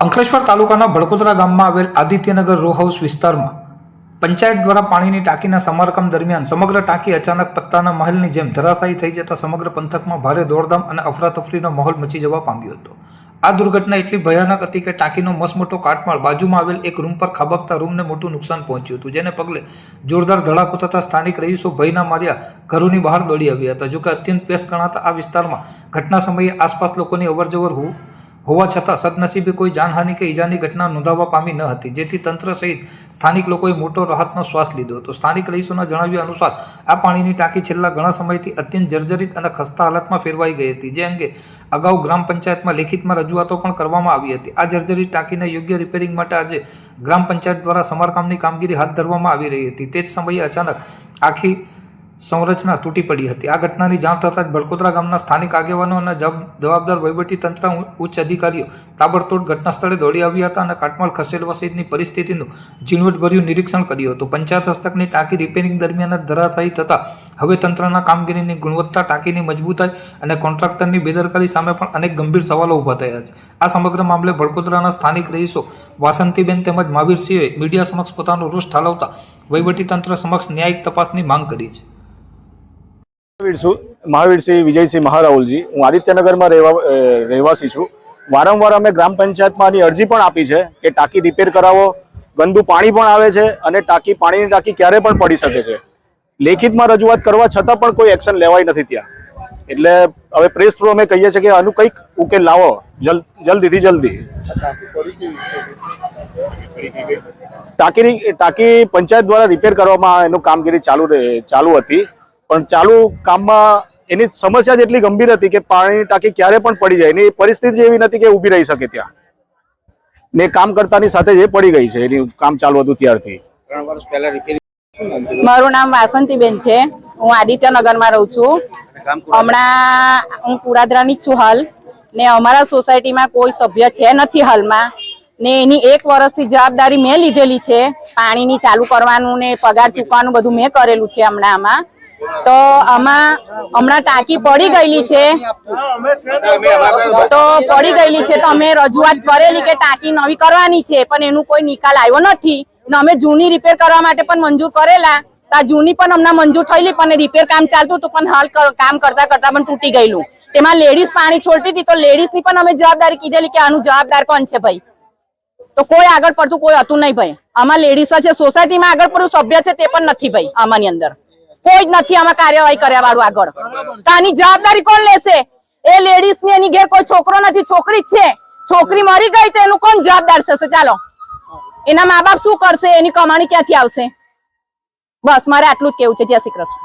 અંકલેશ્વર તાલુકાના ભડકોદરા ગામમાં આવેલ આદિત્યનગર રો હાઉસ વિસ્તારમાં પંચાયત દ્વારા પાણીની ટાંકીના સમારકામ દરમિયાન સમગ્ર ટાંકી અચાનક પત્તાના મહેલની જેમ ધરાશાયી થઈ જતા સમગ્ર પંથકમાં ભારે દોડધામ અને અફરાતફરીનો માહોલ મચી જવા પામ્યો હતો। આ દુર્ઘટના એટલી ભયાનક હતી કે ટાંકીનો મસમોટો કાટમાળ બાજુમાં આવેલ એક રૂમ પર ખાબકતા રૂમને મોટું નુકસાન પહોંચ્યું હતું, જેને પગલે જોરદાર ધડાકો થતા સ્થાનિક રહીશો ભયના માર્યા ઘરોની બહાર દોડી આવ્યા હતા। જોકે અત્યંત વ્યસ્ત ગણાતા આ વિસ્તારમાં ઘટના સમયે આસપાસ લોકોની અવરજવર હોવા છતાં સદનસીબે કોઈ જાનહાનિ કે ઈજાની ઘટના નોંધાવા પામી ન હતી, જેથી તંત્ર સહિત સ્થાનિક લોકોએ મોટો રાહતનો શ્વાસ લીધો હતો। સ્થાનિક રહીશોના જણાવ્યા અનુસાર આ પાણીની ટાંકી છેલ્લા ઘણા સમયથી અત્યંત જર્જરિત અને ખસ્તા હાલતમાં ફેરવાઈ ગઈ હતી, જે અંગે અગાઉ ગ્રામ પંચાયતમાં લેખિતમાં રજૂઆતો પણ કરવામાં આવી હતી। આ જર્જરિત ટાંકીને યોગ્ય રિપેરિંગ માટે આજે ગ્રામ પંચાયત દ્વારા સમારકામની કામગીરી હાથ ધરવામાં આવી રહી હતી। તે જ સમયે અચાનક આખી સંરચના તૂટી પડી હતી। આ ઘટનાની જાણ થતાં જ ભડકોદરા ગામના સ્થાનિક આગેવાનો અને જવાબદાર વહીવટી તંત્ર ઉચ્ચ અધિકારીઓ તાબડતોડ ઘટના સ્થળે દોડી આવ્યા હતા અને કાટમાળ ખસેડવા સહિતની પરિસ્થિતિનું ઝીણવટભર્યું નિરીક્ષણ કર્યું હતું। પંચાયત હસ્તકની ટાંકી રિપેરિંગ દરમિયાન જ ધરાશાયી થતાં હવે તંત્રના કામગીરીની ગુણવત્તા, ટાંકીની મજબૂતાઈ અને કોન્ટ્રાક્ટરની બેદરકારી સામે પણ અનેક ગંભીર સવાલો ઊભા થયા છે। આ સમગ્ર મામલે ભડકોદરાના સ્થાનિક રહીશો વાસંતીબેન તેમજ મહાવીરસિંહે મીડિયા સમક્ષ પોતાનો રોષ ઠાલવતા વહીવટી તંત્ર સમક્ષ ન્યાયિક તપાસની માંગ કરી છે। મહાવીરસિંહ વિજયસિંહ મહારાઉલજી, હું આદિત્યનગરમાં રહેવાસી છું। વારંવાર અમે ગ્રામ પંચાયતમાં અરજી પણ આપી છે કે ટાંકી રિપેર કરાવો, ગંદુ પાણી પણ આવે છે અને પાણીની ટાંકી ક્યારે પણ પડી શકે છે। લેખિતમાં રજૂઆત કરવા છતાં પણ કોઈ એક્શન લેવાય નથી ત્યાં। એટલે હવે પ્રેસ થ્રુ અમે કહીએ છીએ કે આનું કંઈક ઉકેલ લાવો, જલ્દીથી જલ્દી। ટાંકી પંચાયત દ્વારા રિપેર કરવામાં એનું કામગીરી ચાલુ હતી, પણ ચાલુ કામમાં એની સમસ્યા જ એટલી ગંભીર હતી કે પાણીની ટાંકી ક્યારે પણ પડી જાય, એની પરિસ્થિતિ એવી નથી કે ઊભી રહી શકે ત્યાં, ને કામ કરતાની સાથે જ એ પડી ગઈ છે, એની કામ ચાલુ હતું ત્યારથી। મારું નામ વાસંતીબેન છે, હું આદિત્યનગરમાં રહું છું। હમણાં હું પુરાદરાની જ છું હાલ, ને અમારા સોસાયટીમાં કોઈ સભ્ય છે નથી હાલમાં, ને એની 1 વર્ષથી જવાબદારી મેં લીધેલી છે। પાણીની ચાલુ કરવાનું ને પગાર ચૂકવાનું બધું મેં કરેલું છે। હમણાં તો હમણાં ટાંકી પડી ગયેલી છે, તો અમે રજૂઆત કરેલી કે ટાંકી નવી કરવાની છે, પણ એનું કોઈ નિકાલ આવ્યો નથી। ને અમે જૂની રિપેર કરવા માટે પણ મંજૂર કરેલા, તો આ જૂની પણ હમણાં મંજૂર થયેલી, પણ રિપેર કામ ચાલતું હતું, પણ હાલ કામ કરતા કરતા પણ તૂટી ગયેલું। તેમાં લેડીઝ પાણી છોડતી હતી, તો લેડીઝની પણ અમે જવાબદારી કીધેલી કે આનું જવાબદાર કોણ છે ભાઈ, તો કોઈ આગળ પડતું કોઈ હતું નહીં ભાઈ। આમાં લેડીઝ છે, સોસાયટીમાં આગળ પડતું સભ્ય છે તે પણ નથી ભાઈ, આમાંની અંદર કોઈ જ નથી આમાં કાર્યવાહી કર્યા વાળું આગળ। તો આની જવાબદારી કોણ લેશે? એ લેડીઝ ની એની ઘેર કોઈ છોકરો નથી, છોકરી જ છે, છોકરી મરી ગઈ તો એનું કોણ જવાબદાર થશે? ચાલો, એના મા બાપ શું કરશે? એની કમાણી ક્યાંથી આવશે? બસ મારે આટલું જ કેવું છે। જય શ્રી કૃષ્ણ।